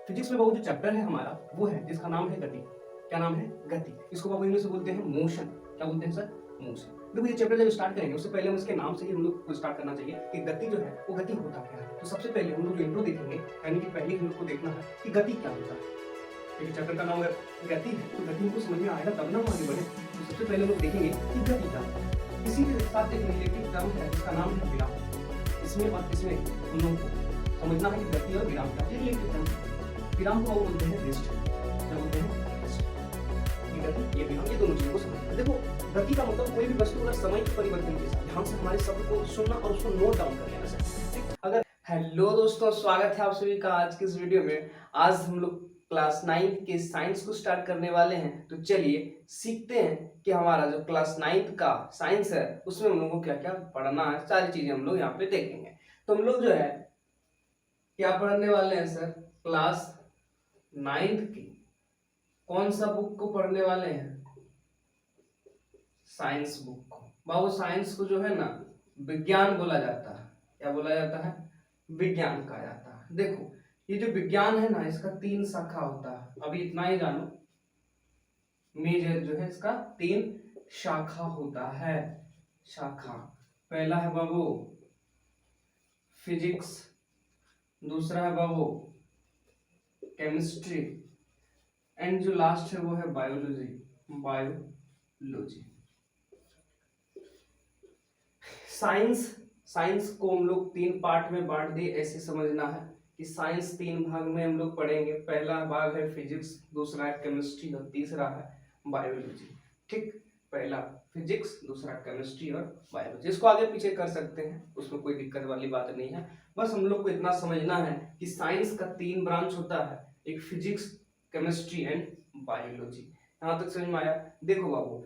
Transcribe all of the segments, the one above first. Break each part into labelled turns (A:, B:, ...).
A: Physics में बाबू जो chapter है हमारा वो है जिसका नाम है गति। क्या नाम है? गति। इसको बाबू इंग्लिश में बोलते हैं मोशन। क्या बोलते हैं सर? मोशन। देखो ये चैप्टर जब स्टार्ट करेंगे उससे पहले हम इसके नाम से ही हम लोग को स्टार्ट करना चाहिए कि गति जो है वो गति होता क्या है। तो सबसे पहले हम लोग जो इंट्रो देखेंगे यानी कि पहले हम लोग को देखना है कि गति क्या होता है। क्योंकि चैप्टर का नाम अगर गति है तो गति को समझ में आएगा तब ना हम आगे बढ़े। तो सबसे पहले हम लोग देखेंगे कि गति क्या होता है। इसी के साथ एक रिलेटेड टर्म है जिसका नाम है विराम। इसमें और इसमें हम लोगों को समझना है कि गति और विराम का रिलेटेड टर्म है। विराम को बोलते हैं रेस्ट। क्या बोलते हैं? रेस्ट। ये गति ये विराम ये दोनों चीजों को समझना। देखो गति का मतलब कोई भी वस्तु अगर समय के परिवर्तन के साथ ध्यान से हमारे शब्द को सुनना और उसको नोट डाउन कर लेना सर। ठीक। अगर हेलो दोस्तों, स्वागत है आप सभी का आज की इस वीडियो में। आज हम लोग क्लास 9 के साइंस को स्टार्ट करने वाले हैं। तो चलिए सीखते हैं कि हमारा जो क्लास 9 का साइंस है उसमें हम लोग को क्या क्या पढ़ना है। सारी चीजें हम लोग यहाँ पे देखेंगे। तो हम लोग जो है क्या पढ़ने वाले हैं सर? क्लास 9 की कौन सा बुक को पढ़ने वाले हैं? साइंस बुक को। बाबू साइंस को जो है ना विज्ञान बोला जाता है। क्या बोला जाता है? विज्ञान कहा जाता है। देखो ये जो विज्ञान है ना इसका 3 शाखा होता है। अभी इतना ही जानो, मेजर जो है इसका 3 शाखा होता है। शाखा पहला है बाबू फिजिक्स, दूसरा है बाबू केमिस्ट्री एंड जो लास्ट है वो है बायोलॉजी। Biology science. साइंस को हम लोग 3 पार्ट में बांट दिए। ऐसे समझना है कि साइंस 3 भाग में हम लोग पढ़ेंगे। पहला भाग है फिजिक्स, दूसरा है केमिस्ट्री और तीसरा है बायोलॉजी। ठीक, पहला फिजिक्स, दूसरा केमिस्ट्री और बायोलॉजी। इसको आगे पीछे कर सकते हैं, उसमें कोई दिक्कत वाली बात नहीं है। बस हम लोग को इतना समझना है कि साइंस का 3 ब्रांच होता है, एक फिजिक्स, केमिस्ट्री एंड बायोलॉजी। यहाँ तक समझ में आया? देखो बाबू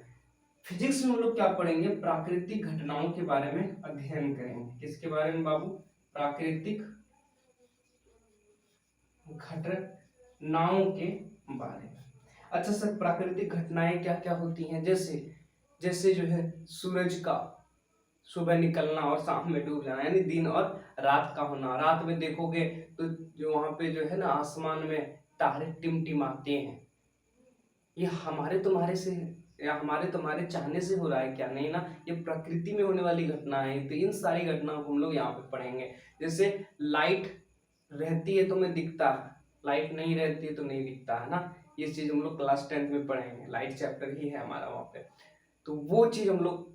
A: फिजिक्स में हम लोग क्या पढ़ेंगे? प्राकृतिक घटनाओं के बारे में अध्ययन करेंगे। किसके बारे में बाबू? प्राकृतिक घटनाओं के बारे में। अच्छा सर प्राकृतिक घटनाएं क्या क्या होती हैं? जैसे जैसे जो है सूरज का सुबह निकलना और शाम में डूब जाना, यानी दिन और रात का होना। रात में देखोगे तो जो वहां पे जो है ना आसमान में तारे टिमटिमाते हैं। ये हमारे तुम्हारे से या हमारे तुम्हारे चाहने से हो रहा है क्या? नहीं ना, ये प्रकृति में होने वाली घटना है। तो इन सारी घटनाओं को हम लोग यहाँ पे पढ़ेंगे। जैसे लाइट रहती है तो हमें दिखता है, लाइट नहीं रहती है तो नहीं दिखता है ना। ये चीज हम लोग क्लास 10th में पढ़ेंगे। लाइट चैप्टर ही है हमारा वहाँ पे। तो वो चीज हम लोग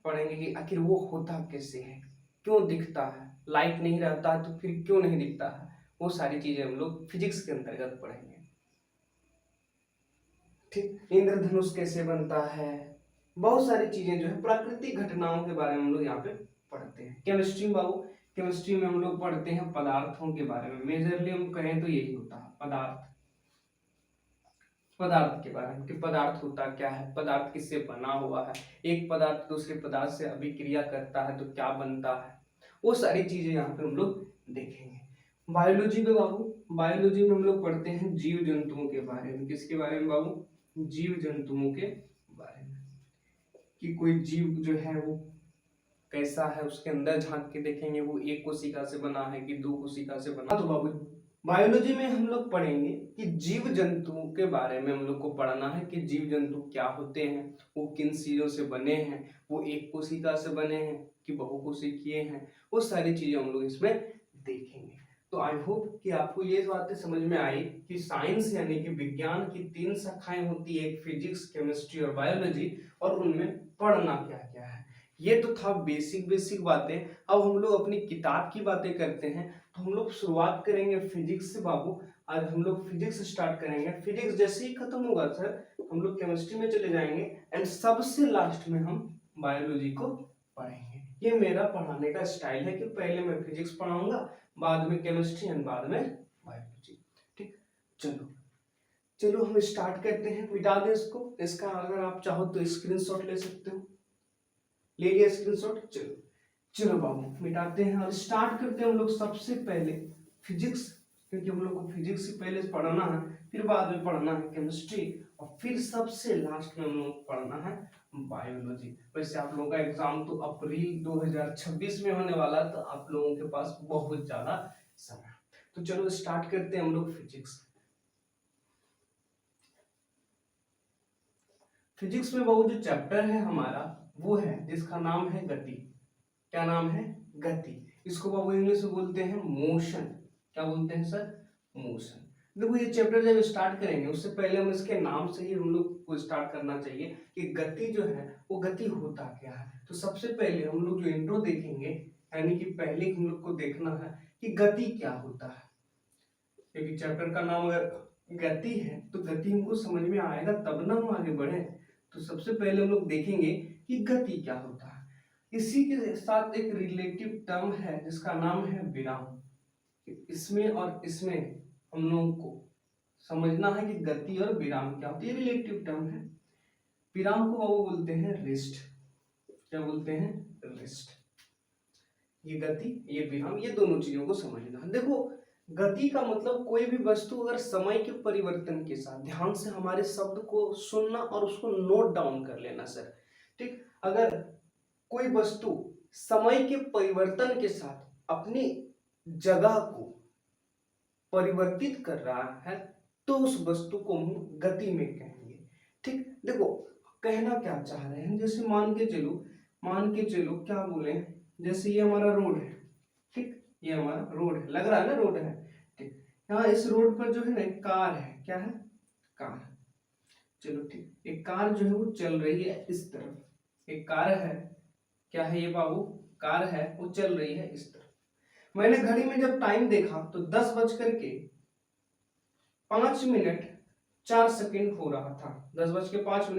A: पढ़ेंगे कि आखिर वो होता कैसे है, क्यों दिखता है। लाइट नहीं रहता है तो फिर क्यों नहीं दिखता है। वो सारी चीजें हम लोग फिजिक्स के अंतर्गत पढ़ेंगे। ठीक, इंद्रधनुष कैसे बनता है, बहुत सारी चीजें जो है प्राकृतिक घटनाओं के बारे में हम लोग यहाँ पे पढ़ते हैं। केमिस्ट्री बाबू, केमिस्ट्री में हम लोग पढ़ते हैं पदार्थों के बारे में। मेजरली हम कहें तो यही होता है पदार्थ। पदार्थ के बारे में कि पदार्थ होता क्या है, पदार्थ किससे बना हुआ है, एक पदार्थ दूसरे पदार्थ से अभिक्रिया करता है तो क्या बनता है, वो सारी चीजें यहाँ पे हम लोग देखेंगे। बायोलॉजी में बाबू, बायोलॉजी में हम लोग पढ़ते हैं जीव जंतुओं के बारे में। किसके बारे में बाबू? जीव जंतुओं के बारे में कि कोई जीव जो है वो कैसा है, उसके अंदर झांक के देखेंगे वो एक कोशिका से बना है कि 2 कोशिका से बना। तो बाबू बायोलॉजी में हम लोग पढ़ेंगे कि जीव जंतुओं के बारे में हम लोग को पढ़ना है कि जीव जंतु क्या होते हैं, वो किन चीजों से बने हैं, वो एक कोशिका से बने हैं कि बहुकोशिकीय हैं। वो सारी चीजें हम लोग इसमें देखेंगे। तो आई होप कि आपको ये बातें समझ में आई कि साइंस यानी कि विज्ञान की 3 शाखाएं होती है, एक फिजिक्स, केमिस्ट्री और बायोलॉजी, और उनमें पढ़ना क्या क्या है। ये तो था बेसिक बेसिक बातें। अब हम लोग अपनी किताब की बातें करते हैं। तो हम लोग शुरुआत करेंगे फिजिक्स से बाबू। आज हम लोग फिजिक्स स्टार्ट करेंगे। फिजिक्स जैसे ही खत्म होगा सर हम लोग केमिस्ट्री में चले जाएंगे एंड सबसे लास्ट में हम बायोलॉजी को पढ़ेंगे। ये मेरा पढ़ाने का स्टाइल है कि पहले मैं फिजिक्स पढ़ाऊंगा, बाद में केमिस्ट्री एंड बाद में बायोलॉजी। ठीक, चलो चलो हम स्टार्ट करते हैं। मिटा दें इसको। इसका अगर आप चाहो तो स्क्रीनशॉट ले सकते हो। ले लिया स्क्रीनशॉट? चलो चलो बाबू मिटाते हैं और स्टार्ट करते हैं हम लोग सबसे पहले फिजिक्स, क्योंकि हम लोग को फिजिक्स से पहले पढ़ना है, फिर बाद में पढ़ना है केमिस्ट्री और फिर सबसे लास्ट में हम लोग पढ़ना है बायोलॉजी। वैसे आप लोगों का एग्जाम तो अप्रैल 2026 में होने वाला है, तो आप लोगों के पास बहुत ज्यादा समय। तो चलो स्टार्ट करते हैं हम लोग फिजिक्स। फिजिक्स में वो जो चैप्टर है हमारा वो है जिसका नाम है गति। क्या नाम है? गति। इसको बाबू इंग्लिश में बोलते हैं मोशन। क्या बोलते हैं सर? मोशन। देखो ये चैप्टर जब स्टार्ट करेंगे उससे पहले हम इसके नाम से ही हम लोग को स्टार्ट करना चाहिए कि गति जो है वो गति होता क्या है। तो सबसे पहले हम लोग जो इंट्रो देखेंगे, यानी कि पहले हम लोग को देखना है कि गति क्या होता है, क्योंकि चैप्टर का नाम अगर गति है तो गति हमको समझ में आएगा तब ना हम आगे बढ़े। तो सबसे पहले हम लोग देखेंगे कि गति क्या होता है। इसी के साथ एक रिलेटिव टर्म है जिसका नाम है विराम। इसमें और इसमें हम लोगों को समझना है कि गति और विराम क्या होती है। रिलेटिव टर्म है। विराम को वो बोलते हैं रेस्ट। क्या बोलते हैं? रेस्ट। ये गति, ये विराम, ये दोनों चीजों को समझना है। देखो गति का मतलब कोई भी वस्तु अगर समय के परिवर्तन के साथ, ध्यान से हमारे शब्द को सुनना और उसको नोट डाउन कर लेना सर, ठीक। अगर कोई वस्तु समय के परिवर्तन के साथ अपनी जगह को परिवर्तित कर रहा है तो उस वस्तु को हम गति में कहेंगे, ठीक। देखो कहना क्या चाह रहे हैं, जैसे मान के चलो क्या बोले, जैसे ये हमारा रोड है, ठीक। ये हमारा रोड है, लग रहा है ना रोड है, ठीक। यहाँ इस रोड पर जो है ना एक कार है। क्या है? कार। चलो ठीक, एक कार जो है वो चल रही है इस तरफ। एक कार है, क्या है ये बाबू? कार है, वो चल रही है इस तरफ। मैंने घड़ी में जब टाइम देखा तो 10:05 हो रहा था। 10:05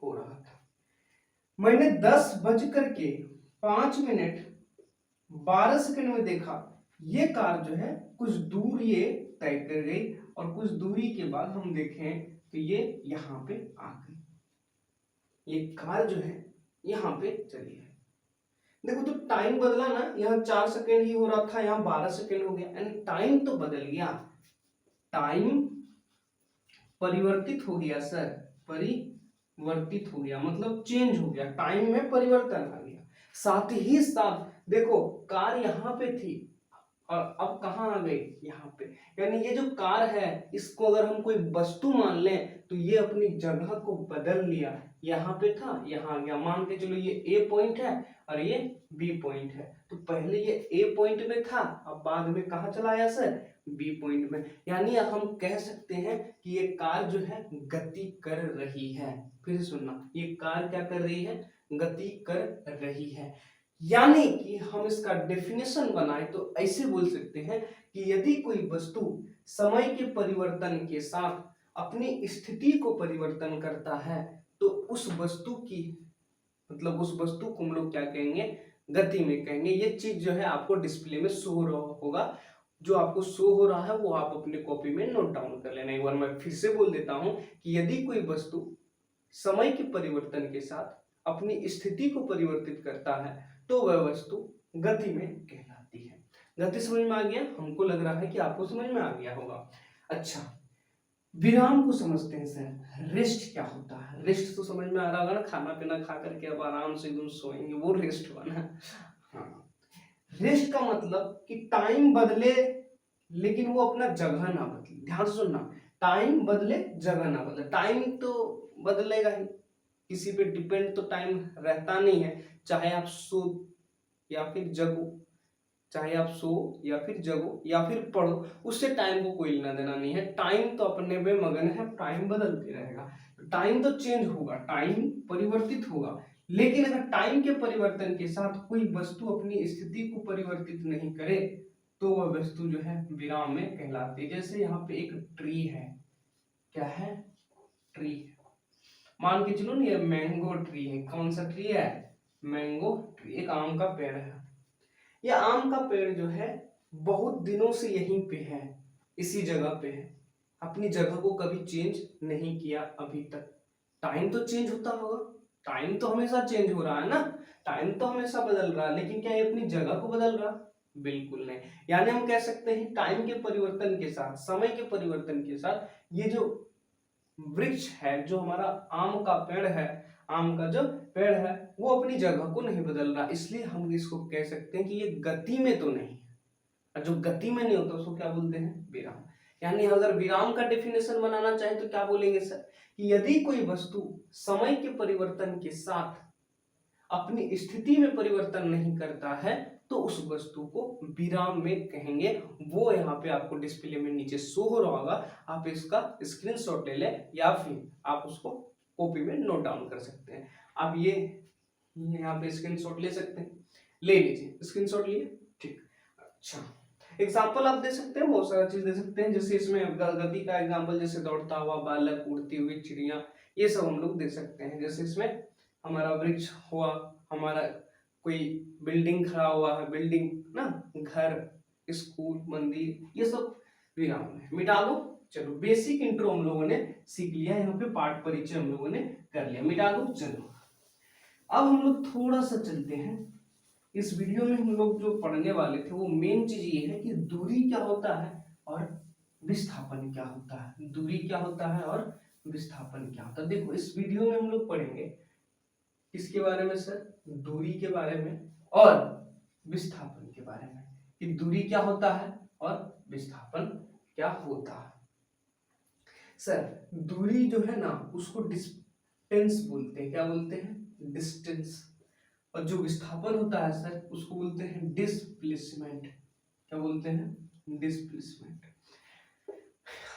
A: हो रहा था। मैंने 10:05 में देखा ये कार जो है कुछ दूर ये तय कर गई और कुछ दूरी के बाद हम देखें तो ये यहाँ पे आ गई। ये कार जो है यहाँ पे चली है। देखो तो टाइम बदला ना, यहाँ 4 सेकंड ही हो रहा था, यहाँ 12 सेकंड हो गया, यानी टाइम तो बदल गया। टाइम परिवर्तित हो गया सर, परिवर्तित हो गया मतलब चेंज हो गया, टाइम में परिवर्तन आ गया। साथ ही साथ देखो कार यहाँ पे थी और अब कहाँ आ गई? यहाँ पे। यानी ये जो कार है इसको अगर हम कोई वस्तु मान लें तो ये अपनी जगह को बदल लिया। यहाँ पे था, यहाँ आ गया। मान के चलो ये ए पॉइंट है और ये बी पॉइंट है, तो पहले ये ए पॉइंट में था, अब बाद में कहाँ चला आया सर? बी पॉइंट में। यानी अब हम कह सकते हैं कि ये कार जो है गति कर रही है। फिर से सुनना, ये कार क्या कर रही है? गति कर रही है। यानी कि हम इसका डेफिनेशन बनाए तो ऐसे बोल सकते हैं कि यदि कोई वस्तु समय के परिवर्तन के साथ अपनी स्थिति को परिवर्तन करता है तो उस वस्तु की मतलब उस वस्तु को हम लोग क्या कहेंगे? गति में कहेंगे। ये चीज जो है आपको डिस्प्ले में शो हो रहा होगा, जो आपको शो हो रहा है वो आप अपने कॉपी में नोट डाउन कर लेना। एक बार मैं फिर से बोल देता हूं कि यदि कोई वस्तु समय के परिवर्तन के साथ अपनी स्थिति को परिवर्तित करता है तो वह वस्तु गति में कहलाती है। गति समझ में आ गया? हमको लग रहा है कि आपको समझ में आ गया होगा। अच्छा, विराम को समझते हैं सर। रेस्ट क्या होता है? रेस्ट तो समझ में आ रहा होगा ना, खाना पीना खा करके अब आराम से एकदम सोएंगे, वो रेस्ट बना। हाँ, रेस्ट का मतलब कि टाइम बदले लेकिन वो अपना जगह ना बदले। ध्यान से सुनना, टाइम बदले जगह ना बदले। टाइम तो बदलेगा ही, किसी पे डिपेंड तो टाइम रहता नहीं है। चाहे आप सो या फिर जगो, चाहे आप सो या फिर जगो या फिर पढ़ो, उससे टाइम को कोई लेना देना नहीं है। टाइम तो अपने में मगन है, टाइम बदलते रहेगा। टाइम तो चेंज होगा, टाइम परिवर्तित होगा, लेकिन अगर टाइम के परिवर्तन के साथ कोई वस्तु अपनी स्थिति को परिवर्तित नहीं करे तो वह वस्तु जो है विराम में कहलाती है। जैसे यहाँ पे एक ट्री है। क्या है? ट्री। मान के चलो ये मैंगो ट्री है। कौन सा ट्री है? Mango tree. एक आम का पेड़ है। यह आम का पेड़ जो है बहुत दिनों से यहीं पे है, इसी जगह पे है, अपनी जगह को कभी चेंज नहीं किया अभी तक। टाइम तो चेंज होता होगा, टाइम तो हमेशा चेंज हो रहा है ना, टाइम तो हमेशा बदल रहा है, लेकिन क्या ये अपनी जगह को बदल रहा? बिल्कुल नहीं। यानी हम कह सकते हैं टाइम के परिवर्तन के साथ, समय के परिवर्तन के साथ ये जो वृक्ष है, जो हमारा आम का पेड़ है, आम का जो पेड़ है वो अपनी जगह को नहीं बदल रहा, इसलिए हम इसको कह सकते हैं कि ये गति में तो नहीं है। और जो गति में नहीं होता उसको क्या बोलते हैं, विराम। यानी अगर विराम का डेफिनेशन बनाना चाहे तो क्या बोलेंगे सर, कि यदि कोई वस्तु समय के परिवर्तन के साथ अपनी स्थिति में परिवर्तन नहीं करता है तो उस वस्तु को विराम में कहेंगे। वो यहाँ पे आपको डिस्प्ले में नीचे शो हो रहा होगा, आप इसका स्क्रीनशॉट ले लें या फिर आप उसको कॉपी में नोट डाउन कर सकते हैं। आप ये यहाँ पे स्क्रीनशॉट ले सकते हैं, ले लीजिए, स्क्रीनशॉट लिए, ठीक। अच्छा, एग्जाम्पल आप दे सकते हैं, बहुत सारा चीज दे सकते हैं, जैसे इसमें गति का एग्जाम्पल जैसे दौड़ता हुआ बालक, उड़ती हुई चिड़िया, ये सब हम लोग दे सकते हैं। जैसे इसमें हमारा वृक्ष हुआ, हमारा कोई बिल्डिंग खड़ा हुआ है, बिल्डिंग ना, घर, स्कूल, मंदिर, ये सब विराम है, मिटा दो। चलो बेसिक इंट्रो हम लोगों ने सीख लिया, यहाँ पे पाठ परिचय हम लोगों ने कर लिया, मिटा दो। चलो अब हम लोग थोड़ा सा चलते हैं, इस वीडियो में हम लोग जो पढ़ने वाले थे वो मेन चीज ये है कि दूरी क्या होता है और विस्थापन क्या होता है। दूरी क्या होता है और विस्थापन क्या होता है। देखो इस वीडियो में हम लोग पढ़ेंगे किसके बारे में सर, दूरी के बारे में और विस्थापन के बारे में, कि दूरी क्या होता है और विस्थापन क्या होता है। सर दूरी जो है ना उसको डिस्टेंस बोलते हैं, क्या बोलते हैं, डिस्टेंस। और जो विस्थापन होता है सर उसको बोलते हैं डिस्प्लेसमेंट। क्या बोलते हैं, डिस्प्लेसमेंट।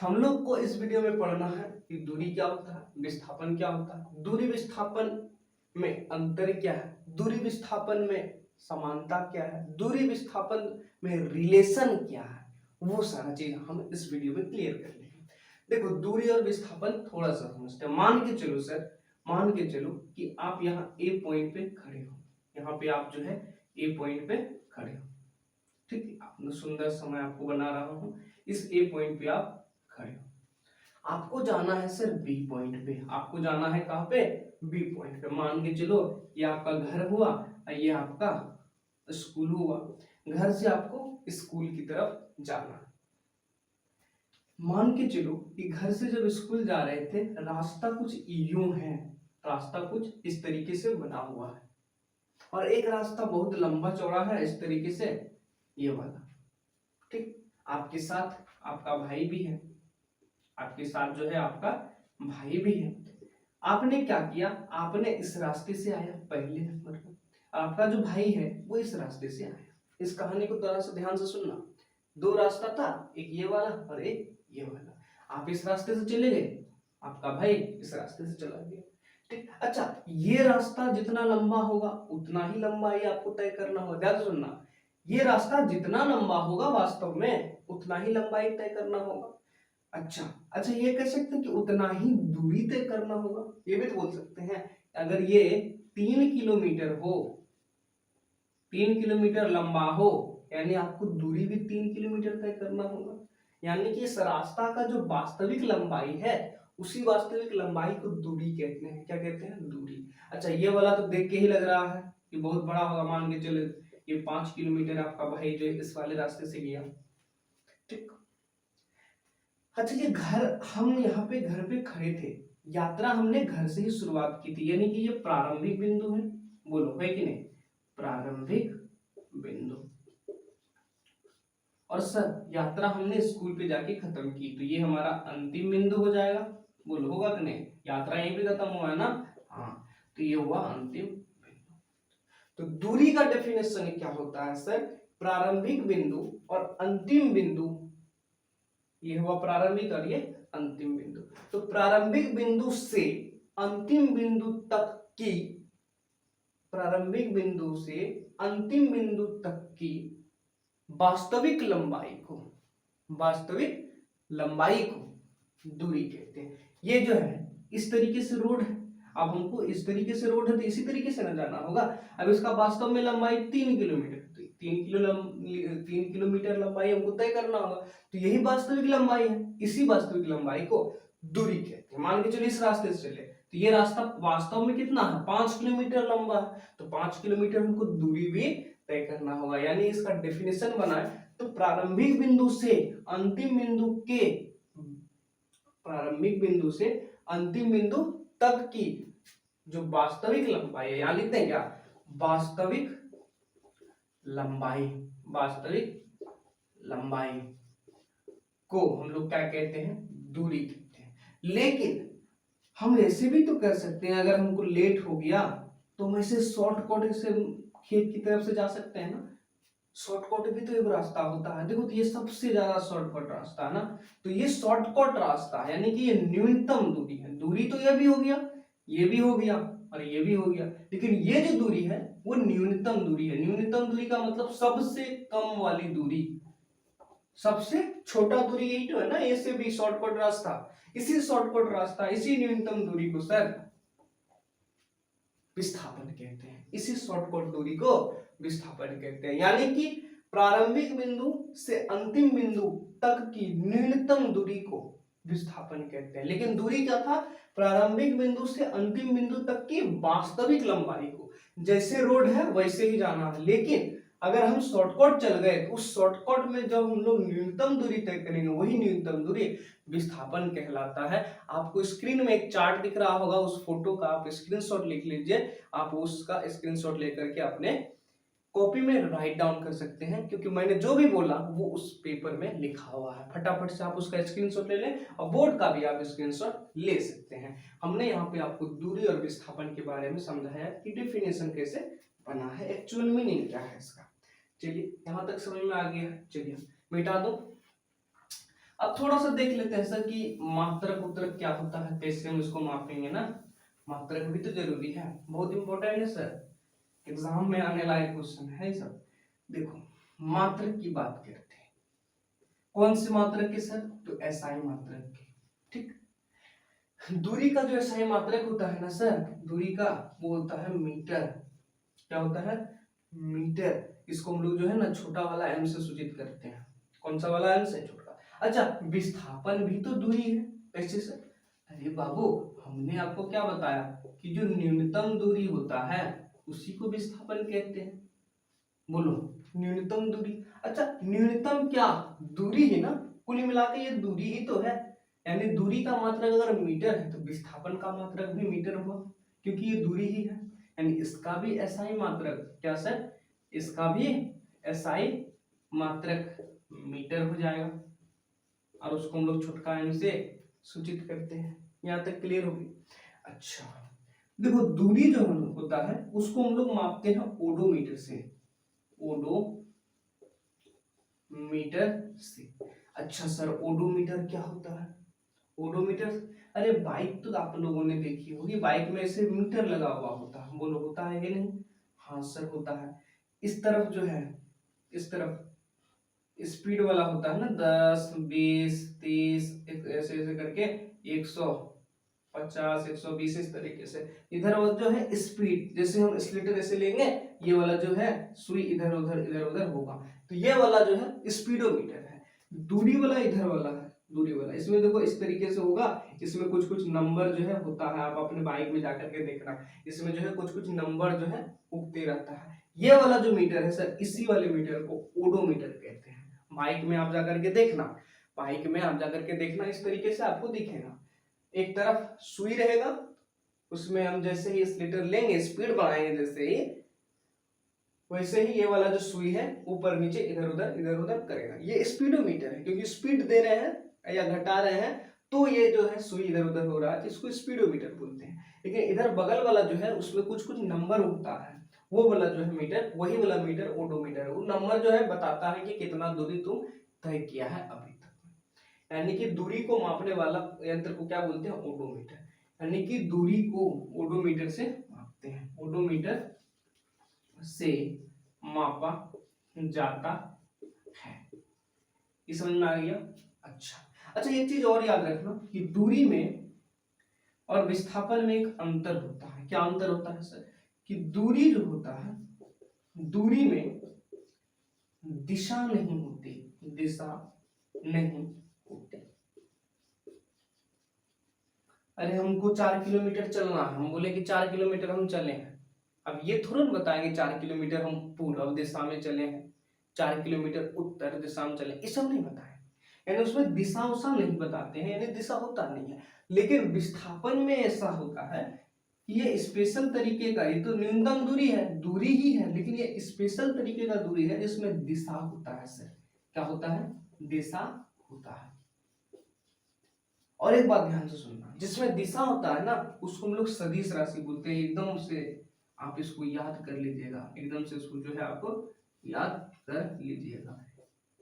A: हम लोग को इस वीडियो में पढ़ना है कि दूरी क्या होता है, विस्थापन क्या होता है, दूरी विस्थापन में अंतर क्या है, दूरी विस्थापन में समानता क्या है, दूरी विस्थापन में रिलेशन क्या है, वो सारा चीज हम इस वीडियो में क्लियर कर लेंगे। देखो दूरी और विस्थापन थोड़ा सा समझते हैं। मान के चलो सर, मान के चलो कि आप यहाँ ए पॉइंट पे खड़े हो, यहाँ पे आप जो है ए पॉइंट पे खड़े हो, ठीक है, अपना सुंदर समय आपको बना रहा हूँ, इस ए पॉइंट पे आप खड़े हो, आपको जाना है सर बी पॉइंट पे, आपको जाना है कहाँ पे, बी पॉइंट पे। मान के चलो ये आपका घर हुआ और ये आपका स्कूल हुआ, घर से आपको स्कूल की तरफ जाना। मान के चलो कि घर से जब स्कूल जा रहे थे रास्ता कुछ यूं है, रास्ता कुछ इस तरीके से बना हुआ है और एक रास्ता बहुत लंबा चौड़ा है इस तरीके से, ये वाला, ठीक। आपके साथ आपका भाई भी है, आपके साथ जो है आपका भाई भी है। आपने क्या किया, आपने इस रास्ते से आया पहले नंबर पर, आपका जो भाई है वो इस रास्ते से आया। इस कहानी को थोड़ा सा ध्यान से सुनना, दो रास्ता था, एक ये वाला और एक ये वाला। आप इस रास्ते से चले गए, आपका भाई इस रास्ते से चला गया, ठीक। अच्छा ये रास्ता जितना लंबा होगा उतना ही लंबाई आपको तय करना होगा, ध्यान से सुनना, ये रास्ता जितना लंबा होगा वास्तव में उतना ही लंबाई तय करना होगा। अच्छा अच्छा, ये कह सकते हैं कि उतना ही दूरी तय करना होगा, ये भी तो बोल सकते हैं। अगर ये 3 किलोमीटर हो, 3 किलोमीटर लंबा हो, यानी आपको दूरी भी 3 किलोमीटर तय करना होगा। यानी कि इस रास्ता का जो वास्तविक लंबाई है उसी वास्तविक लंबाई को दूरी कहते हैं। क्या कहते हैं, दूरी। अच्छा ये वाला तो देख के ही लग रहा है कि बहुत बड़ा होगा, मान के चले ये 5 किलोमीटर आपका भाई जो है इस वाले रास्ते से गया, ठीक। अच्छा ये घर, हम यहाँ पे घर पे खड़े थे, यात्रा हमने घर से ही शुरुआत की थी, यानी कि ये प्रारंभिक बिंदु है, बोलो है कि नहीं, प्रारंभिक बिंदु। और सर यात्रा हमने स्कूल पे जाके खत्म की तो ये हमारा अंतिम बिंदु हो जाएगा, बोलो होगा कि नहीं, यात्रा यहीं पे खत्म हुआ है ना, हाँ, तो ये हुआ अंतिम बिंदु। तो दूरी का डेफिनेशन क्या होता है सर, प्रारंभिक बिंदु और अंतिम बिंदु, ये हुआ प्रारंभिक और ये अंतिम बिंदु। तो प्रारंभिक बिंदु से अंतिम बिंदु तक की, प्रारंभिक बिंदु से अंतिम बिंदु तक की वास्तविक लंबाई को, वास्तविक लंबाई को दूरी कहते हैं। ये जो है इस तरीके से रोड है, अब हमको इस तरीके से रोड है तो इसी तरीके से ना जाना होगा। अब इसका वास्तव में लंबाई 3 किलोमीटर, तो 3 किलोमीटर लंबाई हमको तय करना होगा, तो यही वास्तविक लंबाई है, इसी वास्तविक लंबाई को दूरी कहते हैं। मान के चलिए इस रास्ते से चले तो ये रास्ता वास्तव में कितना है, 5 किलोमीटर लंबा है, तो 5 किलोमीटर हमको दूरी भी तय करना होगा। यानी इसका डेफिनेशन बनाए तो प्रारंभिक बिंदु से अंतिम बिंदु के, प्रारंभिक बिंदु से अंतिम बिंदु तक की जो वास्तविक लंबाई है, यहां लिखते हैं क्या, वास्तविक लंबाई, वास्तविक लंबाई को हम लोग क्या कहते हैं, दूरी कहते हैं। लेकिन हम ऐसे भी तो कर सकते हैं, अगर हमको लेट हो गया तो हम ऐसे शॉर्टकट से खेत की तरफ से जा सकते हैं ना। शॉर्टकट भी तो एक रास्ता होता है। देखो तो ये सबसे ज्यादा शॉर्टकट रास्ता है ना, तो ये शॉर्टकट रास्ता है, यानी कि ये न्यूनतम दूरी है। दूरी तो ये भी हो गया, ये भी हो गया और ये भी हो गया, लेकिन ये जो दूरी है वो न्यूनतम दूरी है। न्यूनतम दूरी का मतलब सबसे कम वाली दूरी, सबसे छोटा दूरी यही तो है ना, ए से बी शॉर्टकट रास्ता। इसी शॉर्टकट रास्ता, इसी न्यूनतम दूरी को सर विस्थापन कहते हैं। इसी शॉर्टकट दूरी को विस्थापन कहते हैं, यानी कि प्रारंभिक बिंदु से अंतिम बिंदु तक की न्यूनतम दूरी को विस्थापन कहते हैं। लेकिन दूरी क्या था, प्रारंभिक बिंदु से अंतिम बिंदु तक की वास्तविक लंबाई को। जैसे रोड है वैसे ही जाना है, लेकिन अगर हम शॉर्टकट चल गए तो उस शॉर्टकट में जब हम लोग न्यूनतम दूरी तय करेंगे, वही न्यूनतम दूरी विस्थापन कहलाता है। आपको स्क्रीन में एक चार्ट दिख रहा होगा, उस फोटो का आप स्क्रीनशॉट लिख लीजिए। आप उसका स्क्रीनशॉट लेकर के अपने कॉपी में राइट डाउन कर सकते हैं, क्योंकि मैंने जो भी बोला वो उस पेपर में लिखा हुआ है। फटाफट से आप उसका स्क्रीनशॉट ले लें, और बोर्ड का भी आप स्क्रीनशॉट ले सकते हैं। हमने यहाँ पे आपको दूरी और विस्थापन के बारे में समझाया कि डेफिनेशन कैसे बना है, एक्चुअल मीनिंग क्या है इसका। चलिए यहाँ तक समझ में आ गया है। चलिए मिटा दो। अब थोड़ा सा देख लेते हैं सर कि मात्रक उत्तरक क्या होता है, कैसे हम इसको मापेंगे ना। मात्रक भी तो जरूरी है, बहुत इंपॉर्टेंट है सर, एग्जाम में आने लायक क्वेश्चन है सब। देखो मात्रक की बात करते हैं, कौन सी मात्रक की सर, तो एसआई मात्रक की। ठीक, दूरी का जो एसआई मात्रक होता है ना सर, दूरी का वो होता है मीटर। क्या होता है, मीटर। इसको हम लोग जो है ना छोटा वाला एम से सूचित करते हैं। कौन सा वाला एम से, छोटा। अच्छा, विस्थापन भी तो दूरी है, कैसे सर, अरे बाबू हमने आपको क्या बताया कि जो न्यूनतम दूरी होता है उसी को विस्थापन कहते हैं। बोलो न्यूनतम दूरी। अच्छा न्यूनतम क्या, दूरी ही ना, कुल मिला के ये दूरी ही तो है। यानी दूरी का मात्रक अगर मीटर है तो विस्थापन का मात्रक भी मीटर हुआ, क्योंकि ये दूरी ही है। यानी इसका भी एसआई मात्रक, क्या सर, इसका भी एसआई मात्रक मीटर हो जाएगा, और उसको हम लोग छोटका एम से सूचित करते हैं। यहाँ तक क्लियर होगी। अच्छा देखो दूरी जो होता है उसको हम लोग मापते हैं ओडोमीटर से, ओडोमीटर से। अच्छा सर ओडोमीटर क्या होता है, ओडोमीटर, अरे बाइक तो आप लोगों ने देखी होगी, बाइक में ऐसे मीटर लगा हुआ होता है, बोलो होता है कि नहीं, हाँ सर होता है। इस तरफ जो है, इस तरफ स्पीड वाला होता है ना, 10 20 30 ऐसे ऐसे करके 150 120 इस तरीके से। इधर वो जो है स्पीड, जैसे हम स्लेटर ऐसे लेंगे, ये वाला जो है सुई इधर उधर होगा, तो ये वाला जो है स्पीडोमीटर है। दूरी वाला इधर वाला है, दूरी वाला इसमें देखो इस तरीके से होगा, इसमें कुछ कुछ नंबर जो है होता है, आप अपने बाइक में जाकर के देखना, इसमें जो है कुछ कुछ नंबर जो है उगते रहता है। ये वाला जो मीटर है सर, इसी वाले मीटर को ओडोमीटर कहते हैं। बाइक में आप जाकर के देखना, बाइक में आप जाकर के देखना, इस तरीके से आपको दिखेगा। एक तरफ सुई रहेगा, उसमें हम जैसे ही स्लीटर लेंगे, स्पीड बढ़ाएंगे जैसे ही, वैसे ही ये वाला जो सुई है ऊपर नीचे इधर उधर करेगा। ये स्पीडोमीटर है, क्योंकि स्पीड दे रहे हैं या घटा रहे हैं तो ये जो है सुई इधर उधर हो रहा है, इसको स्पीडोमीटर बोलते हैं। लेकिन इधर बगल वाला जो है उसमें कुछ कुछ नंबर उगता है, वो वाला जो है मीटर, वही वाला मीटर ओडोमीटर है। वो नंबर जो है बताता है कि कितना दूरी तुम तय किया है अभी तक। यानी कि दूरी को मापने वाला यंत्र को क्या बोलते हैं, ओडोमीटर। यानी कि दूरी को ओडोमीटर से मापते हैं, ओडोमीटर से मापा जाता है। ये समझ में आ गया। अच्छा एक चीज और याद रखना कि दूरी में और विस्थापन में एक अंतर होता है। क्या अंतर होता है सर, कि दूरी जो होता है, दूरी में दिशा नहीं होती, दिशा नहीं होती। अरे हमको 4 किलोमीटर चलना है, हम बोले कि 4 किलोमीटर हम चले हैं, अब ये थोड़ा ना बताएंगे 4 किलोमीटर हम पूर्व दिशा में चले हैं, 4 किलोमीटर उत्तर दिशा में चले, ये सब नहीं बताएं। यानी उसमें दिशा उशा नहीं बताते हैं, यानी दिशा होता नहीं है। लेकिन विस्थापन में ऐसा होता है कि ये स्पेशल तरीके का, ये तो न्यूनतम दूरी है, दूरी ही है, लेकिन ये स्पेशल तरीके का दूरी है जिसमें दिशा होता है सर। क्या होता है, दिशा होता है। और एक बात ध्यान से सुनना, जिसमें दिशा होता है ना उसको हम लोग सदिश राशि बोलते हैं। एकदम से आप इसको याद कर लीजिएगा, एकदम से इसको जो है आपको याद कर लीजिएगा।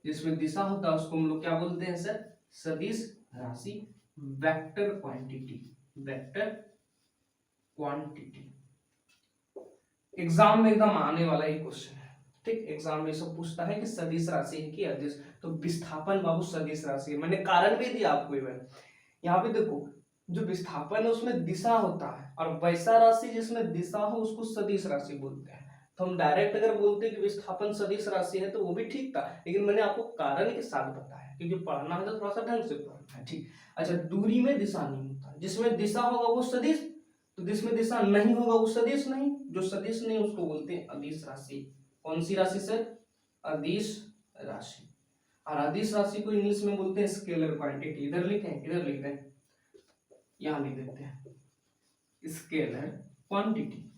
A: जिसमें दिशा होता है उसको हम लोग क्या बोलते हैं सर, सदिश राशि, vector quantity, vector quantity. Exam में एकदम आने वाला ही क्वेश्चन है, ठीक। एग्जाम में सब पूछता है कि सदिश राशि है कि अदिश, तो विस्थापन बाबू सदिश राशि है। मैंने कारण भी दिया आपको इवन, यहाँ पे देखो जो विस्थापन है उसमें दिशा होता है, और वैसा राशि जिसमें दिशा हो उसको सदिश राशि बोलते हैं। तो हम डायरेक्ट अगर बोलते कि विस्थापन सदिश राशि है तो वो भी ठीक था, लेकिन मैंने आपको कारण के साथ बताया, क्योंकि पढ़ना है तो थोड़ा सा ढंग से पढ़ना है, ठीक। अच्छा, दूरी में दिशा नहीं होता, जिसमें दिशा होगा वो सदिश, तो जिसमें दिशा नहीं होगा वो सदिश नहीं, जो सदिश नहीं उसको बोलते हैं अदिश राशि। कौन सी राशि सर, अदिश राशि। और अदिश राशि को इंग्लिश में बोलते हैं स्केलर क्वांटिटी। इधर लिखें, इधर लिख दें, यहां लिख देते हैं स्केलर क्वांटिटी,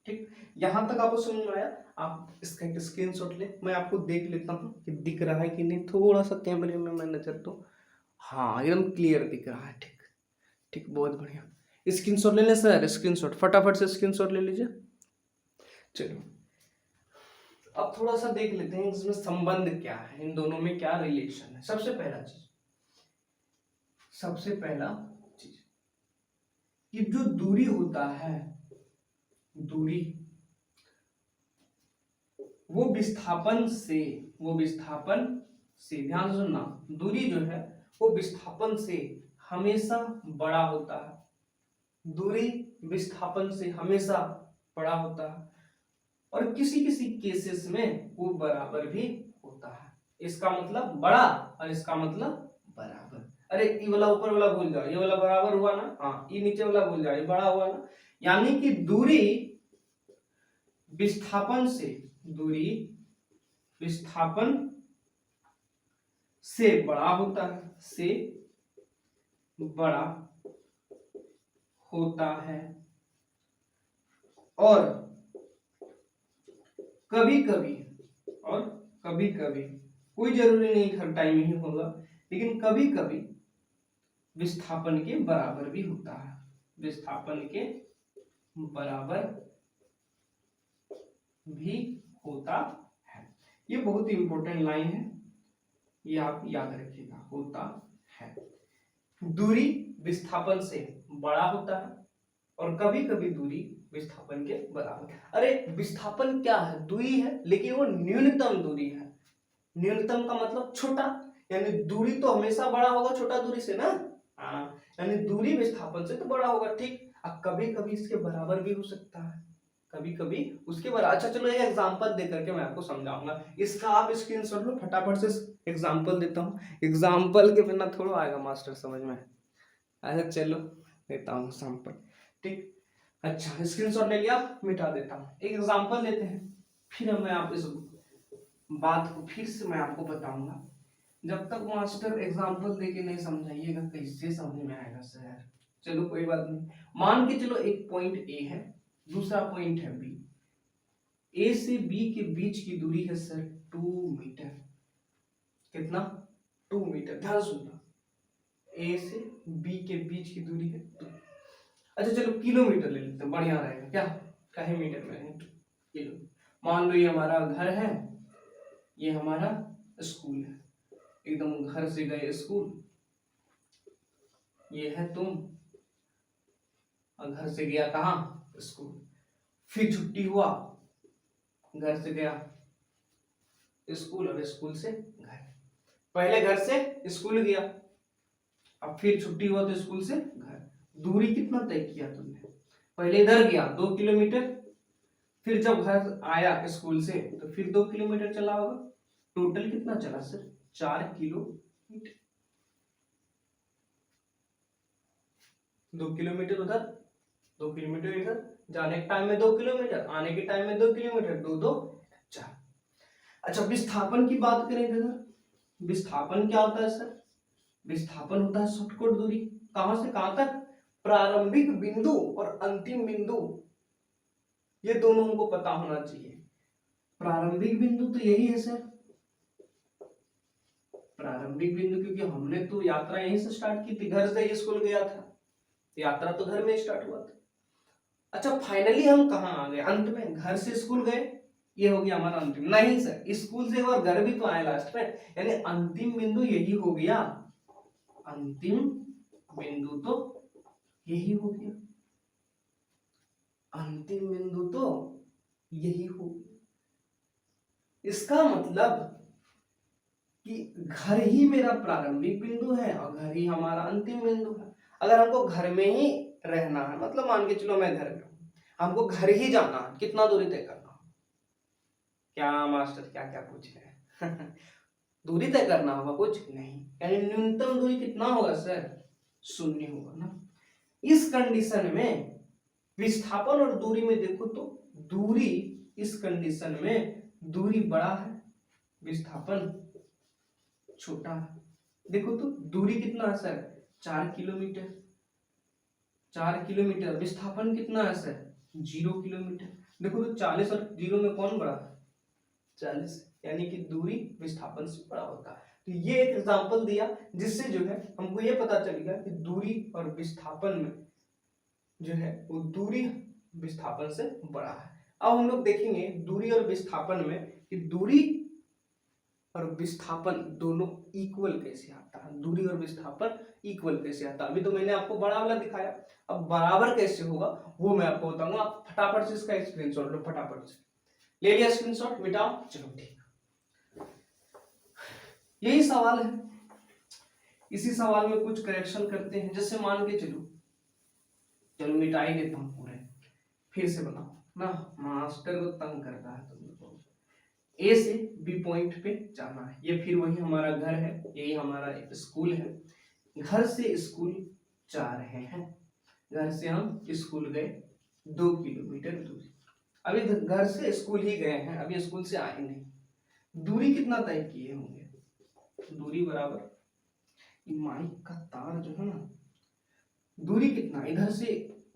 A: ठीक। यहां तक आपको समझ में आया। आप इसका एक स्क्रीनशॉट ले, मैं आपको देख लेता हूं कि दिख रहा है कि नहीं, थोड़ा सा कैमरे में मैं नजर तो, हाँ एकदम क्लियर दिख रहा है, ठीक ठीक, बहुत बढ़िया। स्क्रीनशॉट ले लें सर, स्क्रीनशॉट फटाफट से स्क्रीनशॉट ले लीजिए। चलो अब थोड़ा सा देख लेते हैं इसमें संबंध क्या है, इन दोनों में क्या रिलेशन है। सबसे पहला चीज कि जो दूरी होता है, दूरी वो विस्थापन से ध्यान से सुनना, दूरी जो है वो विस्थापन से हमेशा बड़ा होता है, दूरी विस्थापन से हमेशा बड़ा होता है, और किसी किसी केसेस में वो बराबर भी होता है। इसका मतलब बड़ा और इसका मतलब बराबर। अरे ये वाला ऊपर वाला भूल जाओ, ये वाला बराबर हुआ ना, हाँ ये नीचे वाला भूल जाओ, ये बड़ा हुआ ना। यानी कि दूरी विस्थापन से बड़ा होता है, से बड़ा होता है, और कभी कभी कोई जरूरी नहीं हर टाइम ही होगा, लेकिन कभी कभी विस्थापन के बराबर भी होता है, विस्थापन के बराबर भी होता है। ये बहुत ही इंपॉर्टेंट लाइन है, ये आप याद रखिएगा, होता है। दूरी विस्थापन से बड़ा होता है और कभी कभी दूरी विस्थापन के बराबर। अरे विस्थापन क्या है, दूरी है, लेकिन वो न्यूनतम दूरी है। न्यूनतम का मतलब छोटा, यानी दूरी तो हमेशा बड़ा होगा छोटा दूरी से ना, हाँ, यानी दूरी विस्थापन से तो बड़ा होगा, ठीक। अब कभी कभी इसके बराबर भी हो सकता है, कभी कभी उसके बराबर। अच्छा चलो एक एग्जांपल दे करके मैं आपको समझाऊंगा, इसका आप स्क्रीनशॉट लो फटाफट से। एग्जांपल देता हूँ, एग्जांपल के बिना थोड़ा आएगा मास्टर समझ में। अच्छा चलो देता हूँ एग्जांपल, ठीक। अच्छा स्क्रीनशॉट ले लिया, मिटा देता हूँ। एक एग्जांपल लेते हैं, फिर मैं आप इस बात को फिर से मैं आपको बताऊंगा। जब तक मास्टर एग्जांपल देके नहीं समझाइएगा कैसे समझ में आएगा सर। चलो कोई बात नहीं, मान के चलो एक पॉइंट ए है, दूसरा पॉइंट है बी। ए से बी के बीच की दूरी है सर 2 मीटर। कितना, 2 मीटर। ध्यान सुनना, ए से बी के बीच की दूरी है 2। अच्छा चलो किलोमीटर ले लेते हैं, बढ़िया रहेगा, क्या कहे मीटर में, किलो। मान लो ये हमारा घर है, ये हमारा स्कूल है, एकदम घर से गए स्कूल, ये है तुम, और घर से गया कहाँ, स्कूल। फिर छुट्टी हुआ, घर से गया स्कूल और स्कूल से घर। पहले घर से स्कूल गया, अब फिर छुट्टी हुआ तो स्कूल से घर। दूरी कितना तय किया तुमने, पहले इधर गया 2 किलोमीटर, फिर जब घर आया स्कूल से तो फिर 2 किलोमीटर चला होगा। टोटल कितना चला सर, 4 किलोमीटर। 2 किलोमीटर उधर, 2 किलोमीटर इधर, जाने के टाइम में 2 किलोमीटर, आने के टाइम में 2 किलोमीटर, 2 2 4। अच्छा विस्थापन की बात करें इधर, विस्थापन क्या होता है सर, विस्थापन होता है शॉर्टकट दूरी, कहां से कहां तक, प्रारंभिक बिंदु और अंतिम बिंदु, ये दोनों हमको पता होना चाहिए। प्रारंभिक बिंदु तो यही है सर, प्रारंभिक बिंदु, क्योंकि हमने तो यात्रा यहीं से स्टार्ट की थी, घर से स्कूल गया था, यात्रा तो घर में स्टार्ट हुआ था। अच्छा फाइनली हम कहाँ आ गए, अंत में घर से स्कूल गए, ये हो गया हमारा अंतिम। नहीं सर, स्कूल से और घर भी तो आए लास्ट में, यानी अंतिम बिंदु यही हो गया, अंतिम बिंदु तो यही हो गया, अंतिम बिंदु तो यही हो गया। इसका मतलब कि घर ही मेरा प्रारंभिक बिंदु है और घर ही हमारा अंतिम बिंदु है। अगर हमको घर में ही रहना है, मतलब मान के चलो मैं घर में हूं, हमको घर ही जाना है, कितना दूरी तय करना? क्या मास्टर क्या क्या पूछ रहे हैं? दूरी तय करना होगा, कुछ नहीं, यानी न्यूनतम दूरी कितना होगा सर? 0 होगा ना। इस कंडीशन में विस्थापन और दूरी में देखो तो दूरी, इस कंडीशन में दूरी बड़ा है, विस्थापन छोटा है। देखो तो दूरी कितना है सर? 4 kilometre, 4 kilometre. विस्थापन कितना है सर? 0 किलोमीटर। देखो तो 40 और 0 में कौन बड़ा है? 40, यानी कि दूरी विस्थापन से बड़ा होता है। तो ये एक एग्जांपल दिया जिससे जो है हमको ये पता चलेगा कि दूरी और विस्थापन में जो है वो दूरी विस्थापन से बड़ा है। अब हम लोग देखेंगे दूरी और विस्थापन में कि दूरी और विस्थापन दोनों इक्वल कैसे आता है, दूरी और विस्थापन इक्वल कैसे आता है। अभी तो मैंने आपको बड़ा वाला दिखाया, अब बराबर कैसे होगा वो मैं आपको बताऊंगा। आप फटाफट से इसका स्क्रीनशॉट लो, फटाफट से ले लिया स्क्रीनशॉट, मिटाओ, चलो ठीक, यही सवाल है। इसी सवाल में कुछ करेक्शन करते हैं, जैसे मान के चलो, चलो मिटा ही देता हूँ पूरे, फिर से बनाओ ना, मास्टर को तंग करता है तुम लोग। ए से बी पॉइंट पे जाना है, ये फिर वही हमारा घर है, यही हमारा स्कूल है। घर से स्कूल जा रहे हैं, घर से हम स्कूल गए 2 किलोमीटर दूरी। अभी घर से स्कूल ही गए हैं, अभी स्कूल से आए नहीं। दूरी कितना तय किए होंगे? दूरी बराबर माइक का तार जो है ना, दूरी कितना, इधर से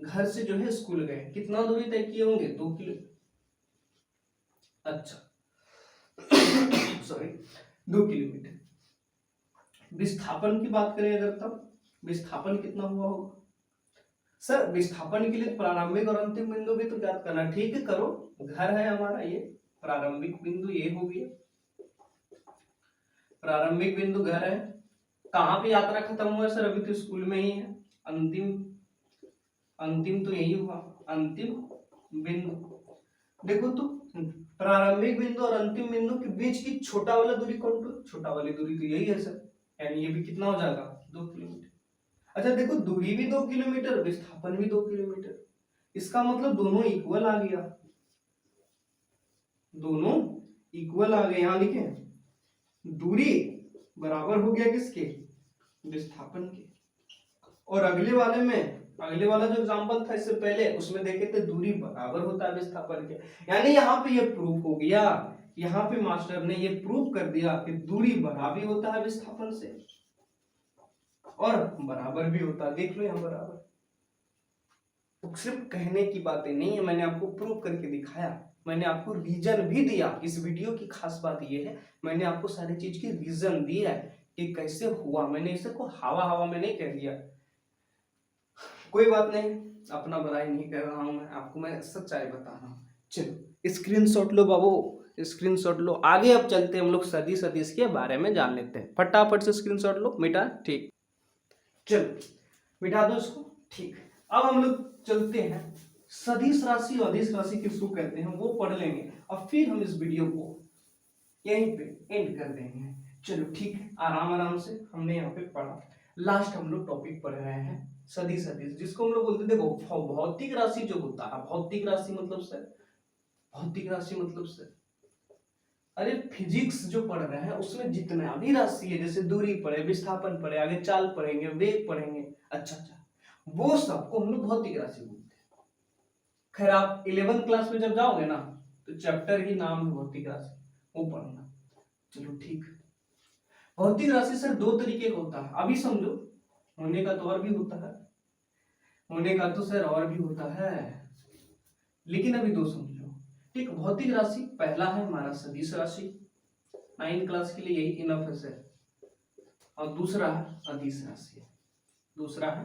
A: घर से जो है स्कूल गए, कितना दूरी तय किए होंगे? 2 किलो, अच्छा सॉरी 2 किलोमीटर। विस्थापन की बात करें अगर, तब विस्थापन कितना हुआ होगा सर? विस्थापन के लिए प्रारंभिक और अंतिम बिंदु भी तो ज्ञात करना, ठीक है करो। घर है हमारा, ये प्रारंभिक बिंदु ये हो गया, प्रारंभिक बिंदु घर है। कहाँ पे यात्रा खत्म हुआ सर? अभी तो स्कूल में ही है। अंतिम, अंतिम तो यही हुआ, अंतिम बिंदु। देखो तो प्रारंभिक बिंदु और अंतिम बिंदु के बीच की छोटा वाला दूरी कौन सा? छोटा वाली दूरी तो यही है सर, यानी ये भी कितना हो जाएगा? 2 किलोमीटर। अच्छा देखो दूरी भी 2 किलोमीटर, विस्थापन भी 2 किलोमीटर, इसका मतलब दोनों इक्वल आ गया, दोनों इक्वल आ गए। यहां लिखे दूरी बराबर हो गया किसके? विस्थापन के। और अगले वाले में, अगले वाला जो एग्जांपल था इससे पहले, उसमें देखे थे दूरी बराबर होता है विस्थापन के, यानी यहाँ पे ये प्रूफ हो गया, यहाँ पे मास्टर ने ये प्रूफ कर दिया कि दूरी बराबर होता है विस्थापन से और बराबर भी होता है। देख लो यहाँ बराबर, तो सिर्फ कहने की बातें नहीं है, मैंने आपको प्रूफ करके दिखाया, मैंने आपको रीजन भी दिया। इस वीडियो की खास बात यह है, मैंने आपको सारी चीज की रीजन दिया है कि कैसे हुआ। मैंने इसे को हवा हवा में नहीं कह दिया, कोई बात नहीं, अपना बुराई नहीं कर रहा हूं मैं, आपको मैं सच्चाई बता रहा हूँ। चलो स्क्रीनशॉट लो बाबू, स्क्रीनशॉट लो। आगे अब चलते हैं हम लोग सदी सदिश के बारे में जान लेते हैं। फटाफट से स्क्रीनशॉट लो, मिटा, ठीक, चलो मिटा दो इसको, ठीक। अब हम लोग चलते हैं सदिश राशि और अदिश राशि किसको कहते हैं वो पढ़ लेंगे, और फिर हम इस वीडियो को यहीं पे एंड कर देंगे। चलो ठीक है, आराम आराम से हमने यहाँ पे पढ़ा। लास्ट हम लोग टॉपिक पढ़ रहे हैं सदिश सदिश, जिसको हम लोग बोलते हैं, देखो भौतिक राशि जो होता है, भौतिक राशि मतलब सर, भौतिक राशि मतलब सर, अरे फिजिक्स जो पढ़ रहे हैं उसमें जितना भी राशि है, जैसे दूरी पढ़े, विस्थापन पढ़े, आगे चाल पढ़ेंगे, वेग पढ़ेंगे, अच्छा अच्छा, वो सबको हम लोग भौतिक राशि बोलते हैं। खैर आप 11th क्लास में जब जाओगे ना, तो चैप्टर ही नाम है भौतिक राशि, वो पढ़ना। चलो ठीक, भौतिक राशि सर 2 तरीके का होता है, अभी समझो, होने का तो और भी होता है, होने का तो सर और भी होता है, लेकिन अभी 2 समझो, ठीक, भौतिक राशि पहला है हमारा सदिश राशि, 9th क्लास के लिए यही इनफ है सर। और दूसरा है अदिश राशि, दूसरा है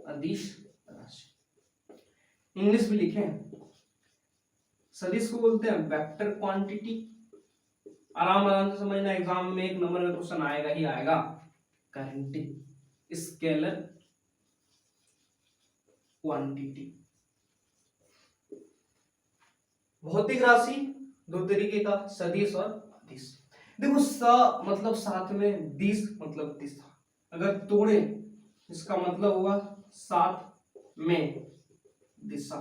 A: अदिश राशि। इंग्लिश में लिखे सदिश को बोलते हैं वेक्टर क्वांटिटी। आराम से समझना, एग्जाम में 1 नंबर का क्वेश्चन आएगा ही आएगा। करंटी, स्केलर क्वांटिटी। भौतिक राशि दो तरीके का, सदिश और अदिश। देखो स मतलब साथ में, दिश मतलब दिशा, अगर तोड़े इसका मतलब हुआ साथ में दिशा।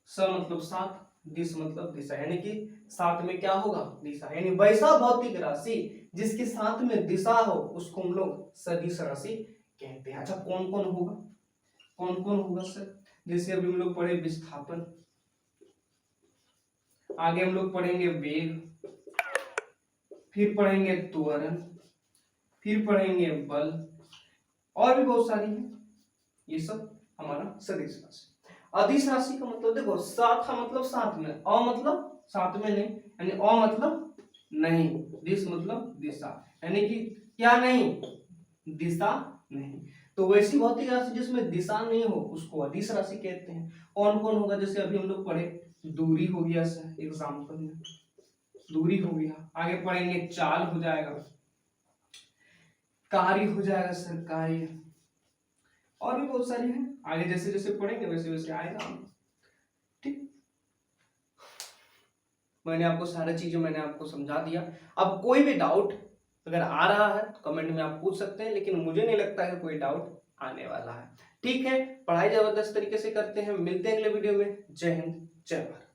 A: स मतलब साथ, दिश मतलब दिशा, यानी कि साथ में क्या होगा, दिशा। यानी वैसा भौतिक राशि जिसके साथ में दिशा हो उसको हम लोग सदिश राशि कहते हैं। अच्छा कौन कौन होगा, कौन कौन होगा सर? जैसे अभी हम लोग पढ़े विस्थापन, आगे हम लोग पढ़ेंगे वेग, फिर पढ़ेंगे त्वरण, फिर पढ़ेंगे बल, और भी बहुत सारी है। ये सब हमारा सदिश राशि। अदिश राशि का मतलब देखो, साथ का मतलब साथ में, अ मतलब साथ में नहीं, यानी अ मतलब नहीं, दिश मतलब दिशा, यानी कि क्या नहीं, दिशा नहीं। तो वैसी भौतिक राशि जिसमें दिशा नहीं हो उसको अदिश राशि कहते हैं। कौन कौन होगा? जैसे अभी हम लोग पढ़े दूरी हो गया सर, एग्जाम्पल में दूरी हो गया। आगे पढ़ेंगे चाल हो जाएगा, कार्य हो जाएगा सर, कार्य, और भी बहुत सारी है। आगे जैसे जैसे पढ़ेंगे वैसे वैसे आएगा। ठीक, मैंने आपको सारी चीजें मैंने आपको समझा दिया। अब कोई भी डाउट अगर आ रहा है तो कमेंट में आप पूछ सकते हैं, लेकिन मुझे नहीं लगता है कोई डाउट आने वाला है। ठीक है, पढ़ाई जबरदस्त तरीके से करते हैं। मिलते हैं अगले वीडियो में। जय हिंद, जय भारत।